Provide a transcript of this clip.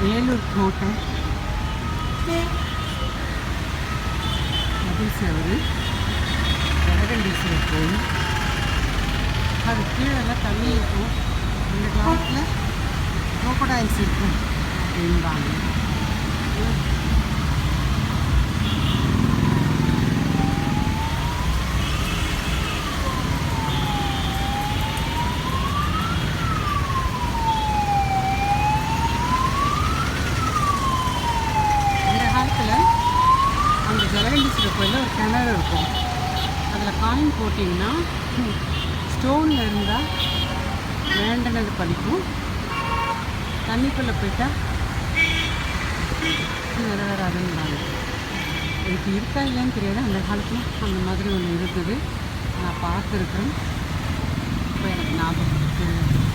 ஏலூர் கோட்டை, மதில் செவரு, ஜலகண்டீஸ்வரர் கோயில். அது கீழெல்லாம் தண்ணி இருக்கும். அந்த காலத்தில் crocodiles இருக்கும் அப்படின்பாங்க. அந்த காலத்தில் அந்த ஜலகண்டீஸ்வரர் கோயிலில் ஒரு கிணறு இருக்கும். அதில் காயின் போட்டிங்கன்னா ஸ்டோனில் இருந்தால் வேண்டனது பலிக்கும், தண்ணிக்குள்ளே போயிட்டால் நிறைவேறாதுன்றாங்க. எனக்கு இருக்கா இல்லைன்னு தெரியாது. அந்த காலத்தில் அந்த மாதிரி ஒன்று இருந்தது, நான் பார்த்துருக்கேன். இப்போ எனக்கு ஞாபகம் இருக்குது.